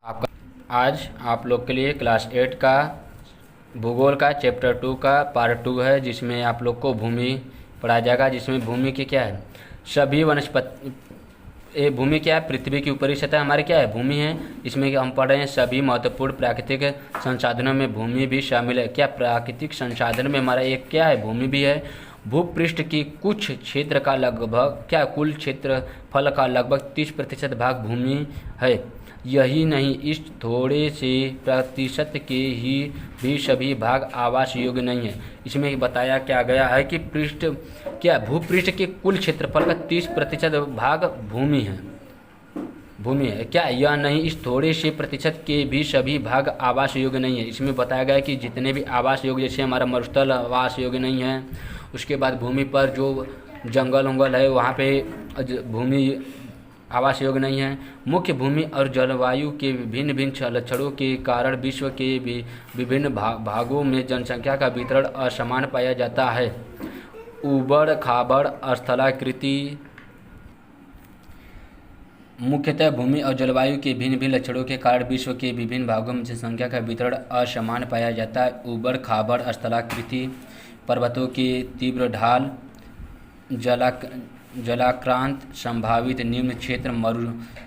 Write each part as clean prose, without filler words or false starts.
आपका आज आप लोग के लिए क्लास 8 का भूगोल का चैप्टर 2 का पार्ट 2 है, जिसमें आप लोग को भूमि पढ़ाया जाएगा। जिसमें भूमि की क्या है, सभी वनस्पति, ये भूमि क्या है, पृथ्वी की ऊपरी सतह हमारी क्या है, भूमि है। इसमें हम पढ़ रहे हैं सभी महत्वपूर्ण प्राकृतिक संसाधनों में भूमि भी शामिल है। क्या प्राकृतिक संसाधन में हमारा एक क्या है, भूमि भी है। भूपृष्ठ की कुछ क्षेत्र का लगभग क्या, कुल क्षेत्रफल का लगभग 30% भाग भूमि है। यही नहीं, इस थोड़े से प्रतिशत के ही भी सभी भाग आवास योग्य नहीं है। इसमें बताया क्या गया है कि भूपृष्ठ के कुल क्षेत्रफल का 30% भाग भूमि है। क्या यह नहीं, इस थोड़े से प्रतिशत के भी सभी भाग आवास योग्य नहीं है। इसमें बताया गया है कि जितने भी आवास योग्य, जैसे हमारा मरुस्थल आवास योग्य नहीं है। उसके बाद भूमि पर जो जंगल उंगल है वहाँ पे भूमि आवास योग्य नहीं है। मुख्य भूमि और जलवायु के भिन्न भिन्न लक्षणों के कारण विश्व के विभिन्न भागों में जनसंख्या का वितरण असमान पाया जाता है। ऊबड़ खाबड़ स्थलाकृति, मुख्यतः भूमि और जलवायु के भिन्न भिन्न लक्षणों के कारण विश्व के विभिन्न भागों में जनसंख्या का वितरण असमान पाया जाता है। ऊबड़ खाबड़ स्थलाकृति, पर्वतों के तीव्र ढाल, जलाक्रांत, संभावित निम्न क्षेत्र,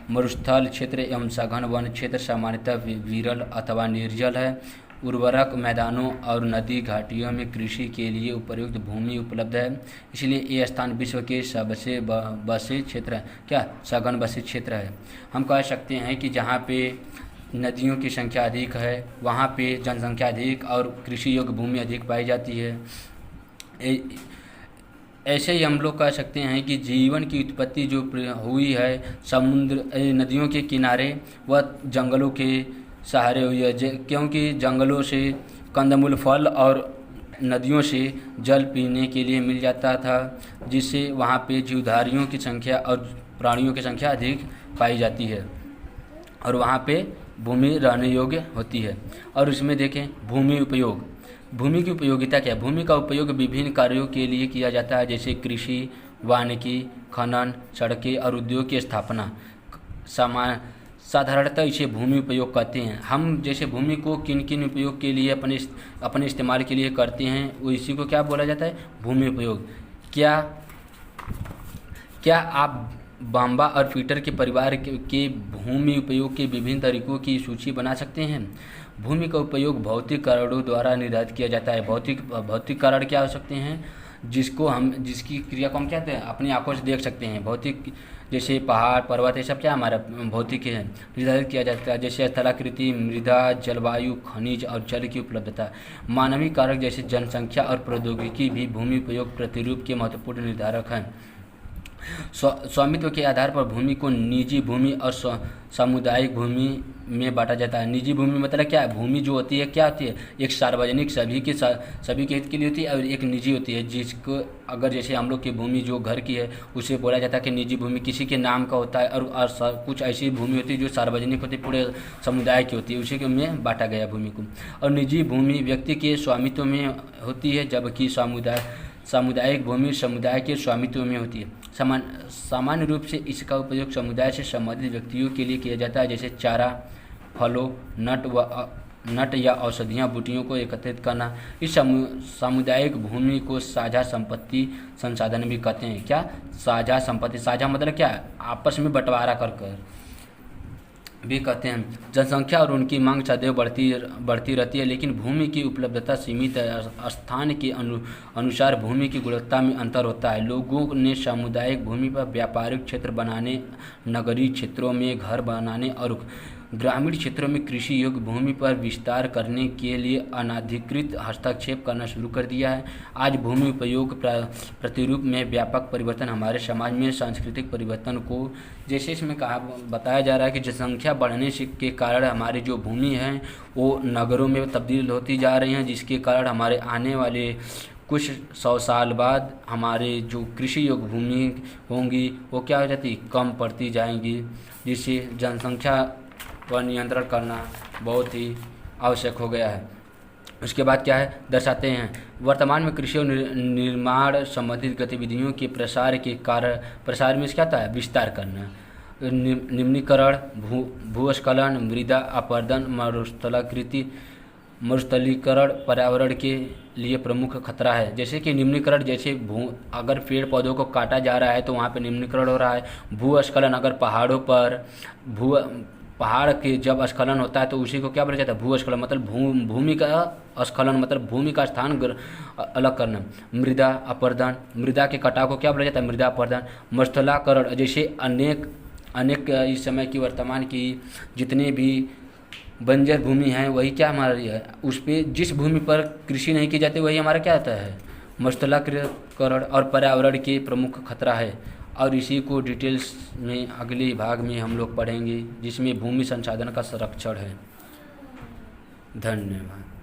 मरुस्थल क्षेत्र एवं सघन वन क्षेत्र सामान्यतः विरल अथवा निर्जल है। उर्वरक मैदानों और नदी घाटियों में कृषि के लिए उपयुक्त भूमि उपलब्ध है, इसलिए ये स्थान विश्व के सबसे बसे क्षेत्र है। क्या सघन बसे क्षेत्र है। हम कह सकते हैं कि जहाँ पे नदियों की संख्या अधिक है वहाँ पे जनसंख्या अधिक और कृषि योग्य भूमि अधिक पाई जाती है। ऐसे ही हम लोग कह सकते हैं कि जीवन की उत्पत्ति जो हुई है समुद्र नदियों के किनारे वह जंगलों के सहारे हुई है, क्योंकि जंगलों से कंदमूल फल और नदियों से जल पीने के लिए मिल जाता था, जिससे वहाँ पे जीवधारियों की संख्या और प्राणियों की संख्या अधिक पाई जाती है और वहाँ पे भूमि रहने योग्य होती है। और उसमें देखें भूमि उपयोग, भूमि की उपयोगिता क्या है। भूमि का उपयोग विभिन्न कार्यों के लिए किया जाता है, जैसे कृषि, वानिकी, खनन, सड़कें और उद्योग की स्थापना। साधारणतः इसे भूमि उपयोग कहते हैं। हम जैसे भूमि को किन किन उपयोग के लिए अपने इस्तेमाल के लिए करते हैं, वो इसी को क्या बोला जाता है, भूमि उपयोग। क्या आप बाम्बा और पीटर के परिवार के भूमि उपयोग के विभिन्न तरीकों की सूची बना सकते हैं। भूमि का उपयोग भौतिक कारणों द्वारा निर्धारित किया जाता है। भौतिक कारण क्या हो सकते हैं, जिसकी क्रिया को हम क्या कहते हैं, अपनी आंखों से देख सकते हैं। भौतिक जैसे पहाड़, पर्वत, ये सब क्या हमारा भौतिक है, निर्धारित किया जाता है। जैसे स्थलाकृति, मृदा, जलवायु, खनिज और जल की उपलब्धता। मानवीय कारक जैसे जनसंख्या और प्रौद्योगिकी भी भूमि उपयोग प्रतिरूप के महत्वपूर्ण निर्धारक हैं। स्वामित्व के आधार पर भूमि को निजी भूमि और सामुदायिक भूमि में बांटा जाता है। निजी भूमि मतलब क्या है, भूमि जो होती है क्या होती है, एक सार्वजनिक सभी के हित के लिए होती है, और एक निजी होती है जिसको अगर जैसे हम लोग की भूमि जो घर की है उसे बोला जाता है कि निजी भूमि, किसी के नाम का होता है। और कुछ ऐसी भूमि होती है जो सार्वजनिक होती है, पूरे समुदाय की होती है, उसी के में बांटा गया भूमि को। और निजी भूमि व्यक्ति के स्वामित्व में होती है, जबकि सामुदायिक भूमि समुदाय के स्वामित्व में होती है। सामान्य रूप से इसका उपयोग समुदाय से संबंधित व्यक्तियों के लिए किया जाता है, जैसे चारा, फलों, नट या औषधियाँ बूटियों को एकत्रित करना। इस सामुदायिक भूमि को साझा संपत्ति संसाधन भी कहते हैं। क्या, साझा संपत्ति, साझा मतलब क्या है, आपस में बंटवारा कर भी कहते हैं। जनसंख्या और उनकी मांग सदैव बढ़ती रहती है, लेकिन भूमि की उपलब्धता सीमित है। स्थान के अनुसार भूमि की गुणवत्ता में अंतर होता है। लोगों ने सामुदायिक भूमि पर व्यापारिक क्षेत्र बनाने, नगरीय क्षेत्रों में घर बनाने और ग्रामीण क्षेत्रों में कृषि योग्य भूमि पर विस्तार करने के लिए अनाधिकृत हस्तक्षेप करना शुरू कर दिया है। आज भूमि उपयोग प्रतिरूप में व्यापक परिवर्तन हमारे समाज में सांस्कृतिक परिवर्तन को, जैसे इसमें बताया जा रहा है कि जनसंख्या बढ़ने के कारण हमारी जो भूमि है वो नगरों में तब्दील होती जा रही हैं, जिसके कारण हमारे आने वाले कुछ 100 साल बाद हमारे जो कृषि योग्य भूमि होंगी वो क्या हो जाती, कम पड़ती जाएंगी, जिससे जनसंख्या पर नियंत्रण करना बहुत ही आवश्यक हो गया है। उसके बाद क्या है, दर्शाते हैं वर्तमान में कृषि और निर्माण संबंधित गतिविधियों के प्रसार में क्या था, विस्तार करना। निम्नीकरण, भूस्खलन, मृदा अपरदन, मरुस्थलीकरण पर्यावरण के लिए प्रमुख खतरा है। जैसे कि निम्नीकरण, जैसे अगर पेड़ पौधों को काटा जा रहा है तो वहाँ पे निम्नीकरण हो रहा है। भूस्खलन, अगर पहाड़ों पर पहाड़ के जब स्खलन होता है तो उसी को क्या बोला जाता है? भूस्खलन। मतलब भूमि का स्खलन, मतलब भूमि का स्थान अलग करना। मृदा अपरदन, मृदा के कटाव को क्या बोला जाता है? मृदा अपरदन। मरुस्थलीकरण, जैसे अनेक इस समय की वर्तमान की जितने भी बंजर भूमि है वही क्या हमारी है, उस पर जिस भूमि पर कृषि नहीं की जाती वही हमारा क्या आता है? मरुस्थलीकरण और पर्यावरण के प्रमुख खतरा है। और इसी को डिटेल्स में अगले भाग में हम लोग पढ़ेंगे, जिसमें भूमि संसाधन का संरक्षण है। धन्यवाद।